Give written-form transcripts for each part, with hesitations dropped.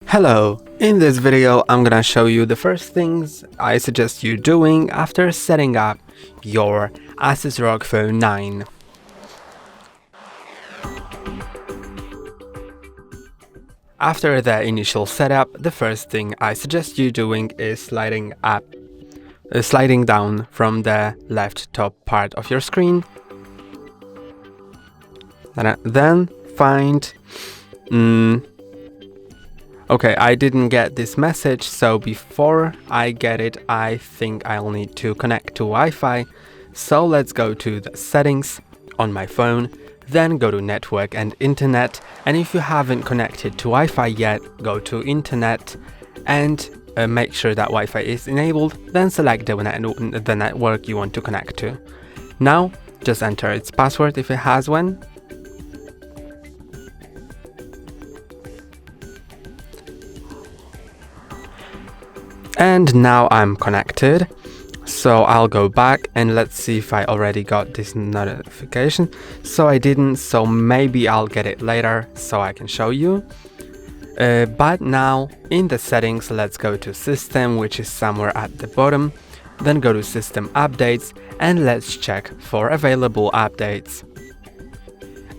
Hello, in this video I'm gonna show you the first things I suggest you doing after setting up your ASUS ROG Phone 9. After the initial setup, the first thing I suggest you doing is sliding down from the left top part of your screen. Then find Okay, I didn't get this message, so before I get it, I think I'll need to connect to Wi-Fi. So let's go to the settings on my phone, then go to network and internet. And if you haven't connected to Wi-Fi yet, go to internet and make sure that Wi-Fi is enabled, then select the network you want to connect to. Now, just enter its password if it has one. And now I'm connected, so I'll go back and let's see if I already got this notification. So I didn't, so maybe I'll get it later so I can show you. But now in the settings, let's go to system, which is somewhere at the bottom. Then go to system updates and let's check for available updates.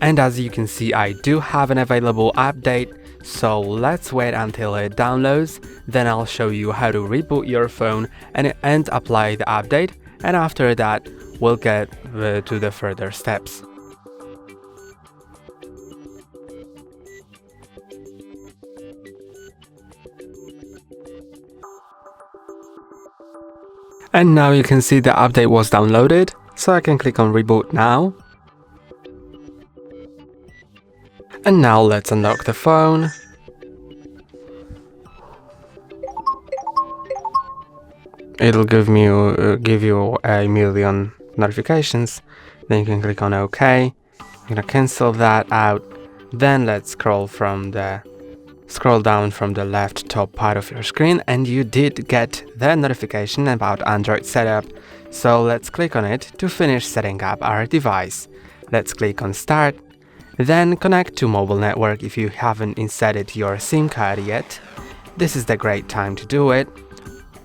And as you can see, I do have an available update. So let's wait until it downloads, then I'll show you how to reboot your phone and apply the update, and after that we'll get to the further steps. And now you can see the update was downloaded, so I can click on reboot now. And now let's unlock the phone. It'll give you a million notifications. Then you can click on OK. I'm gonna cancel that out. Then let's scroll down from the left top part of your screen, and you did get the notification about Android setup. So let's click on it to finish setting up our device. Let's click on Start. Then connect to mobile network if you haven't inserted your SIM card yet. This is the great time to do it,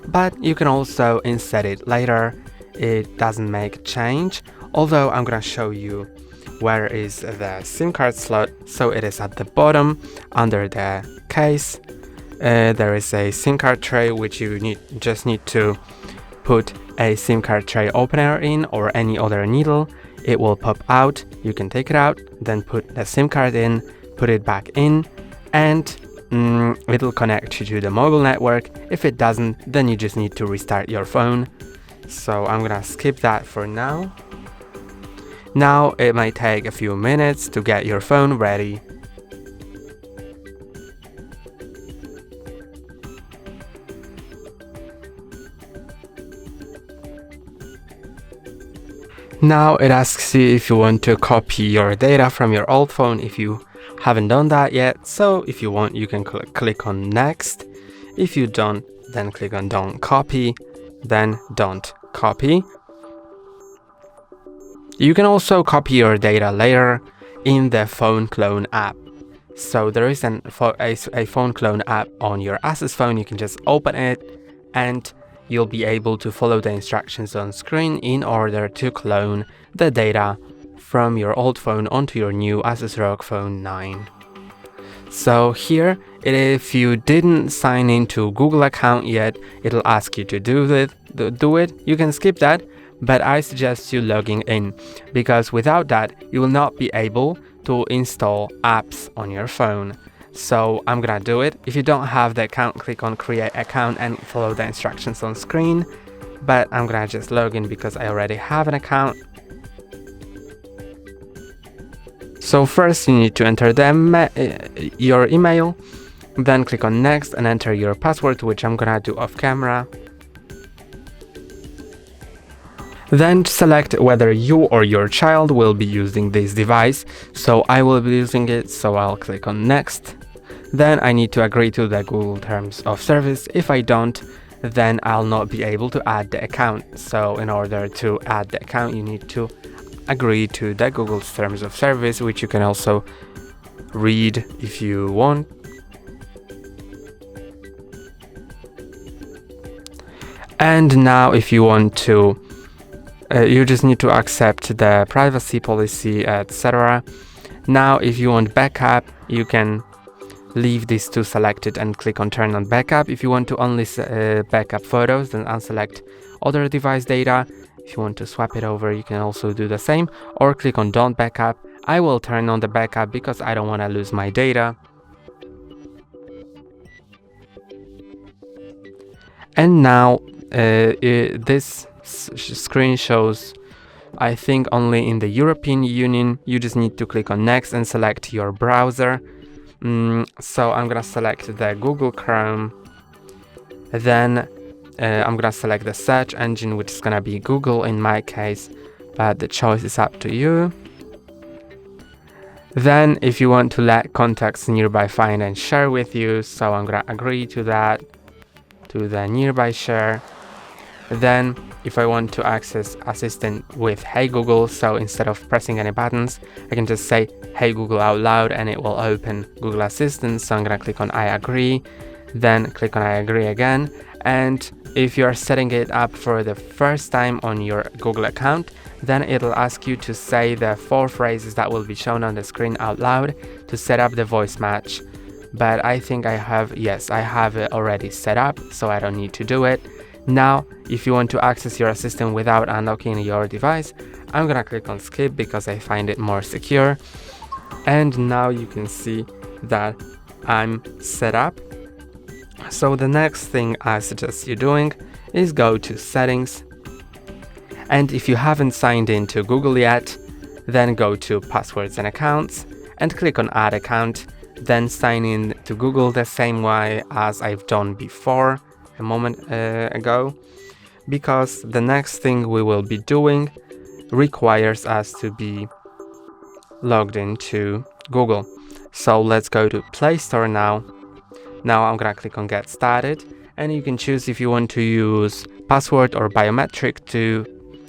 but you can also insert it later. It doesn't make a change, although I'm gonna show you where is the SIM card slot. So it is at the bottom under the case. There is a SIM card tray which you just need to put a SIM card tray opener in or any other needle. It will pop out, you can take it out, then put the SIM card in, put it back in, and it'll connect you to the mobile network. If it doesn't, then you just need to restart your phone. So I'm gonna skip that for now. Now it might take a few minutes to get your phone ready. Now it asks you if you want to copy your data from your old phone if you haven't done that yet. So if you want, you can click on next. If you don't, then click on don't copy, then don't copy. You can also copy your data later in the phone clone app. So there is a phone clone app on your ASUS phone. You can just open it and you'll be able to follow the instructions on screen in order to clone the data from your old phone onto your new ASUS ROG Phone 9. So here, if you didn't sign into Google account yet, it'll ask you to do it. You can skip that, but I suggest you logging in, because without that, you will not be able to install apps on your phone. So I'm gonna do it. If you don't have the account, click on create account and follow the instructions on screen. But I'm gonna just log in because I already have an account. So first you need to enter your email, then click on next and enter your password, which I'm gonna do off camera. Then select whether you or your child will be using this device. So I will be using it, so I'll click on next. Then I need to agree to the Google Terms of Service. If I don't, then I'll not be able to add the account. So in order to add the account, you need to agree to the Google's Terms of Service, which you can also read if you want. And now if you want to you just need to accept the privacy policy, etc. Now if you want backup, you can leave these two selected and click on turn on backup. If you want to only backup photos, then unselect other device data. If you want to swap it over, you can also do the same, or click on don't backup. I will turn on the backup because I don't want to lose my data. And now this screen shows, I think, only in the European Union. You just need to click on next and select your browser. So I'm gonna select the Google Chrome, then I'm gonna select the search engine, which is gonna be Google in my case, but the choice is up to you. Then if you want to let contacts nearby find and share with you, so I'm gonna agree to that, to the nearby share. Then if I want to access Assistant with Hey Google, so instead of pressing any buttons, I can just say Hey Google out loud and it will open Google Assistant. So I'm gonna click on I agree, then click on I agree again. And if you're setting it up for the first time on your Google account, then it'll ask you to say the 4 phrases that will be shown on the screen out loud to set up the voice match. But I think I have it already set up, so I don't need to do it. Now, if you want to access your assistant without unlocking your device, I'm gonna click on skip because I find it more secure. And now you can see that I'm set up. So the next thing I suggest you doing is go to settings. And if you haven't signed in to Google yet, then go to passwords and accounts and click on add account. Then sign in to Google the same way as I've done before a moment ago, because the next thing we will be doing requires us to be logged into Google. So let's go to Play Store now. Now I'm gonna click on get started, and you can choose if you want to use password or biometric to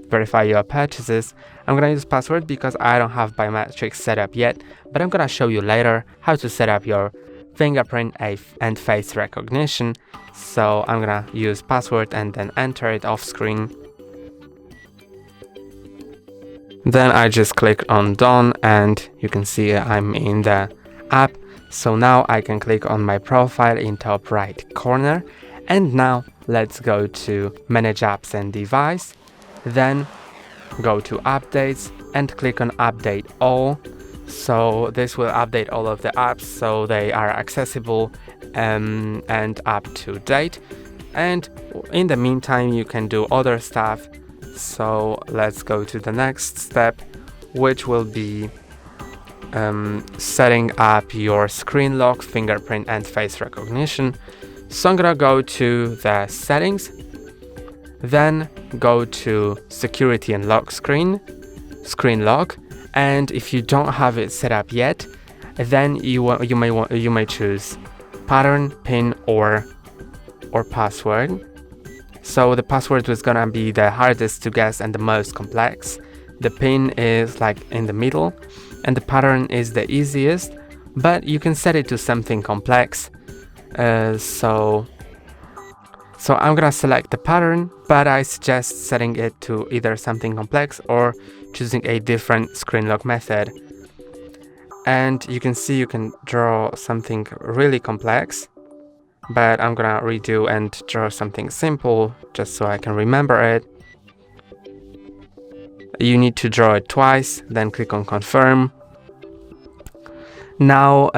verify your purchases. I'm gonna use password because I don't have biometrics set up yet, but I'm gonna show you later how to set up your fingerprint and face recognition. So I'm gonna use password and then enter it off screen. Then I just click on done and you can see I'm in the app. So now I can click on my profile in top right corner. And now let's go to manage apps and device. Then go to updates and click on update all. So this will update all of the apps so they are accessible and up to date. And in the meantime you can do other stuff. So let's go to the next step, which will be setting up your screen lock, fingerprint and face recognition. So I'm gonna go to the settings, then go to security and lock screen lock. And if you don't have it set up yet, then you may choose pattern, pin or password. So the password was gonna be the hardest to guess and the most complex. The pin is like in the middle, and the pattern is the easiest, but you can set it to something complex. So I'm gonna select the pattern, but I suggest setting it to either something complex or choosing a different screen lock method. And you can see you can draw something really complex, but I'm gonna redo and draw something simple just so I can remember it. You need to draw it twice, then click on confirm. Now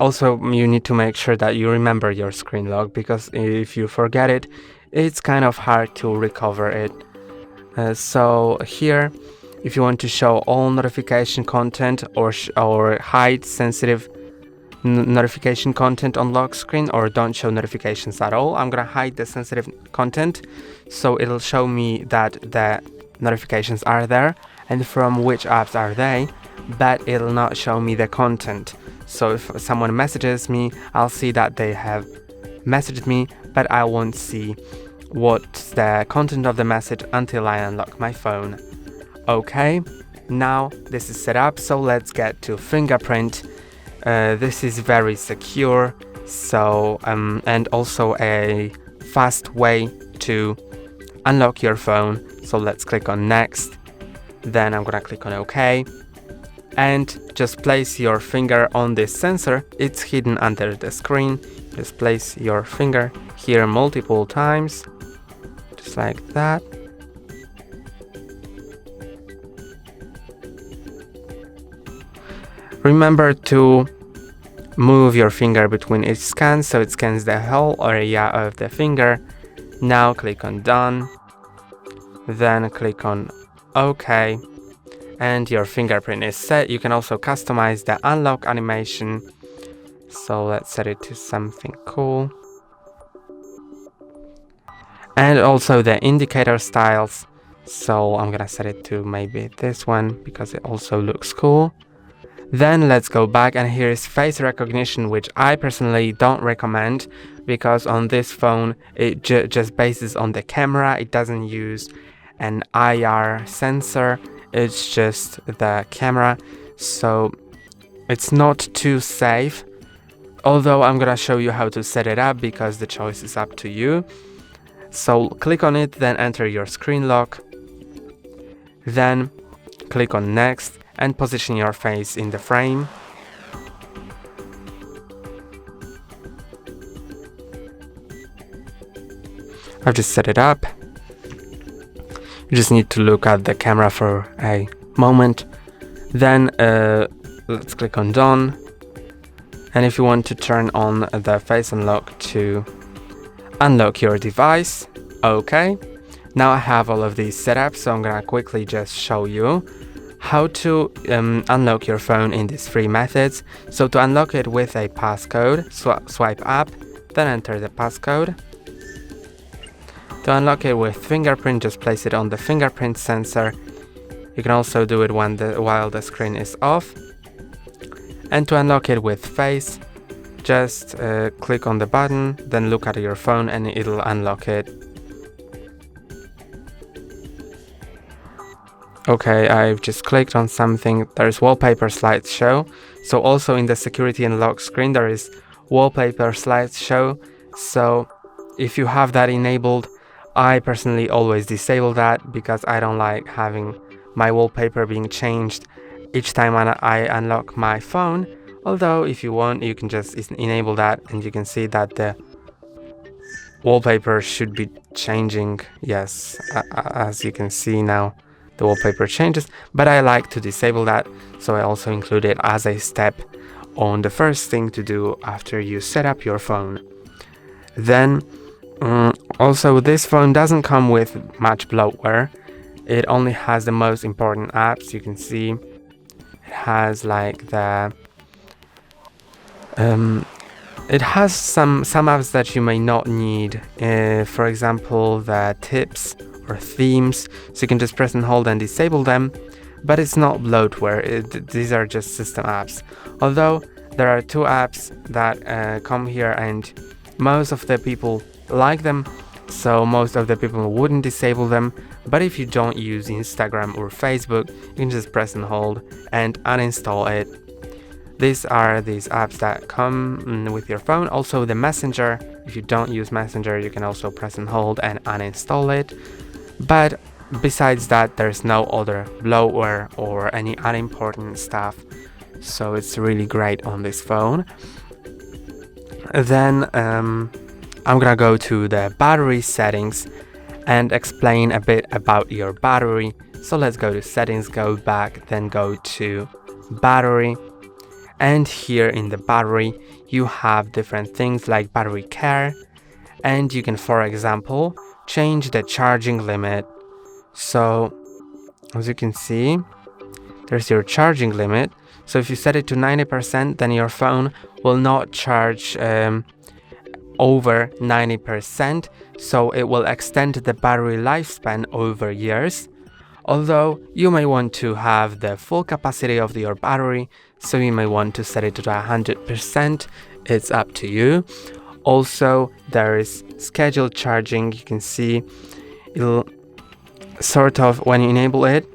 also you need to make sure that you remember your screen lock, because if you forget it, it's kind of hard to recover it. So here, if you want to show all notification content or hide sensitive notification content on lock screen, or don't show notifications at all, I'm gonna hide the sensitive content, so it'll show me that the notifications are there and from which apps are they, but it'll not show me the content. So if someone messages me, I'll see that they have messaged me, but I won't see what's the content of the message until I unlock my phone. Okay, now this is set up, so let's get to fingerprint. This is very secure, so and also a fast way to unlock your phone. So let's click on next, then I'm gonna click on OK, and just place your finger on this sensor. It's hidden under the screen. Just place your finger here multiple times, just like that. Remember to move your finger between each scan so it scans the whole area of the finger. Now click on done, then click on OK, and your fingerprint is set. You can also customize the unlock animation, so let's set it to something cool. And also the indicator styles, so I'm gonna set it to maybe this one because it also looks cool. Then let's go back, and here is face recognition, which I personally don't recommend because on this phone it just bases on the camera. It doesn't use an IR sensor, it's just the camera, so it's not too safe. Although I'm gonna show you how to set it up because the choice is up to you. So click on it, then enter your screen lock, then click on next and position your face in the frame. I've just set it up. You just need to look at the camera for a moment. Then let's click on done. And if you want to turn on the face unlock to unlock your device, okay. Now I have all of these set up, so I'm gonna quickly just show you how to unlock your phone in these three methods. So to unlock it with a passcode, swipe up, then enter the passcode. To unlock it with fingerprint, just place it on the fingerprint sensor. You can also do it while the screen is off. And to unlock it with face, just click on the button, then look at your phone and it'll unlock it. Okay, I've just clicked on something. There's wallpaper slideshow. So also in the security and lock screen there is wallpaper slideshow. So if you have that enabled, I personally always disable that because I don't like having my wallpaper being changed each time I unlock my phone. Although if you want, you can just enable that and you can see that the wallpaper should be changing. Yes, as you can see now, the wallpaper changes, but I like to disable that, so I also include it as a step on the first thing to do after you set up your phone. Then also this phone doesn't come with much bloatware. It only has the most important apps. You can see it has like the it has some apps that you may not need, for example the tips or themes, so you can just press and hold and disable them, but it's not bloatware. These are just system apps, although there are two apps that come here and most of the people like them, so most of the people wouldn't disable them. But if you don't use Instagram or Facebook, you can just press and hold and uninstall it. These are these apps that come with your phone. Also the Messenger, if you don't use Messenger, you can also press and hold and uninstall it. But besides that, there's no other bloatware or any unimportant stuff, so it's really great on this phone. Then I'm gonna go to the battery settings and explain a bit about your battery. So let's go to settings, go back, then go to battery. And here in the battery, you have different things like battery care, and you can, for example, change the charging limit. So as you can see, there's your charging limit. So if you set it to 90%, then your phone will not charge over 90%, so it will extend the battery lifespan over years. Although you may want to have the full capacity of your battery, so you may want to set it to 100%. It's up to you. Also, there is scheduled charging. You can see it'll sort of, when you enable it,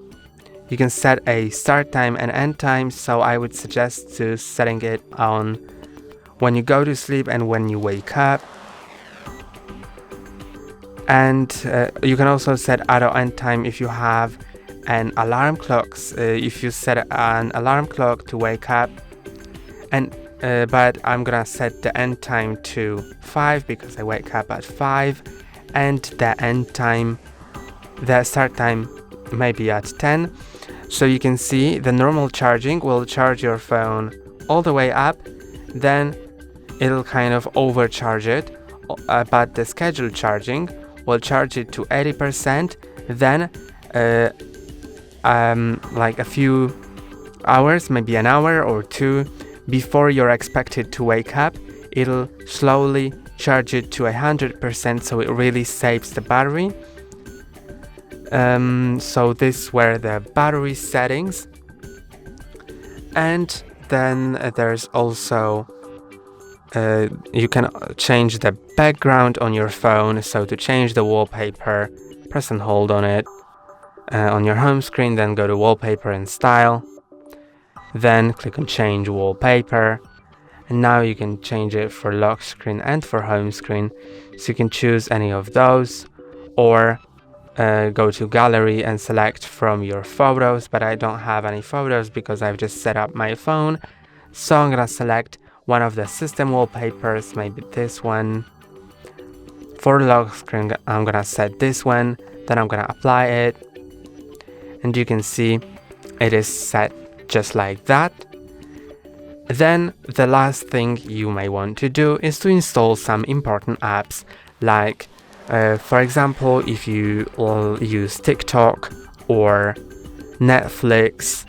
you can set a start time and end time. So I would suggest to setting it on when you go to sleep and when you wake up. And you can also set auto end time if you have an alarm clock. If you set an alarm clock to wake up, and but I'm gonna set the end time to 5 because I wake up at 5, and the start time maybe at 10. So you can see the normal charging will charge your phone all the way up, then it'll kind of overcharge it, but the scheduled charging will charge it to 80%, then like a few hours, maybe an hour or two before you're expected to wake up, it'll slowly charge it to 100%, so it really saves the battery. So these were the battery settings, and then there's also you can change the background on your phone. So to change the wallpaper, press and hold on it on your home screen, then go to wallpaper and style, then click on change wallpaper, and now you can change it for lock screen and for home screen. So you can choose any of those, or go to gallery and select from your photos, but I don't have any photos because I've just set up my phone. So I'm gonna select one of the system wallpapers, maybe this one. For lock screen, I'm gonna set this one, then I'm gonna apply it, and you can see it is set just like that. Then the last thing you may want to do is to install some important apps, like for example, if you will use TikTok or Netflix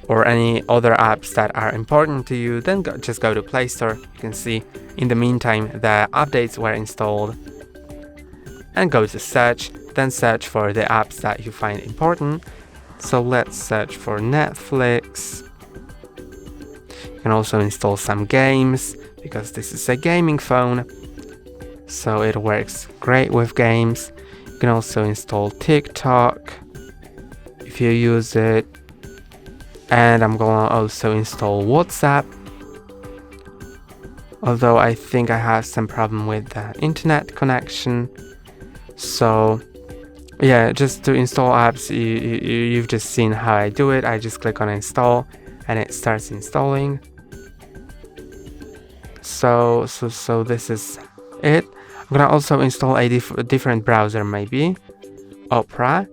or any other apps that are important to you, then just go to Play Store. You can see in the meantime the updates were installed, and go to search, then search for the apps that you find important. So let's search for Netflix. You can also install some games because this is a gaming phone, so it works great with games. You can also install TikTok if you use it, and I'm gonna also install WhatsApp, although I think I have some problem with the internet connection. So yeah, just to install apps, you've just seen how I do it. I just click on install and it starts installing. So this is it. I'm gonna also install a different browser, maybe Opera.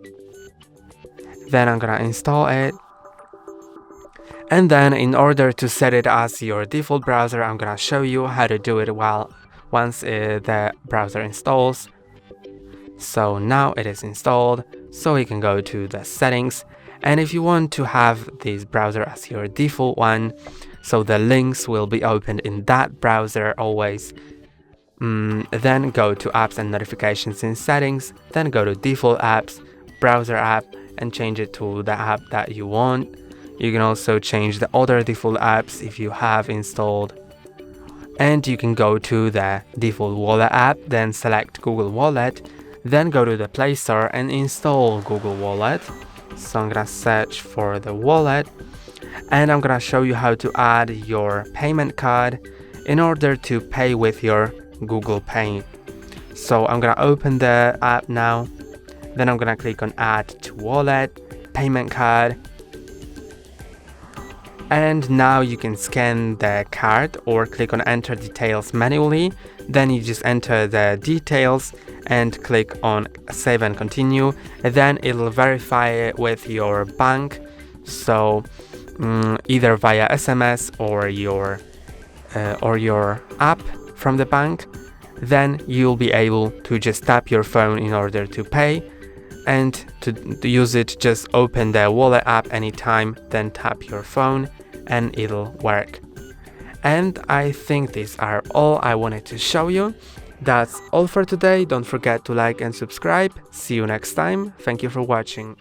Then I'm gonna install it, and then in order to set it as your default browser, I'm gonna show you how to do it once the browser installs. So now it is installed, so you can go to the settings, and if you want to have this browser as your default one, so the links will be opened in that browser always, then go to apps and notifications in settings, then go to default apps, browser app, and change it to the app that you want. You can also change the other default apps if you have installed, and you can go to the default wallet app, then select Google Wallet, then go to the Play Store and install Google Wallet. So I'm gonna search for the wallet, and I'm gonna show you how to add your payment card in order to pay with your Google Pay. So I'm gonna open the app now, then I'm gonna click on add to wallet, payment card, and now you can scan the card or click on enter details manually. Then you just enter the details and click on save and continue, and then it'll verify it with your bank, so either via SMS or your app from the bank. Then you'll be able to just tap your phone in order to pay, and to use it, just open the wallet app anytime, then tap your phone and it'll work. And I think these are all I wanted to show you. That's all for today. Don't forget to like and subscribe. See you next time. Thank you for watching.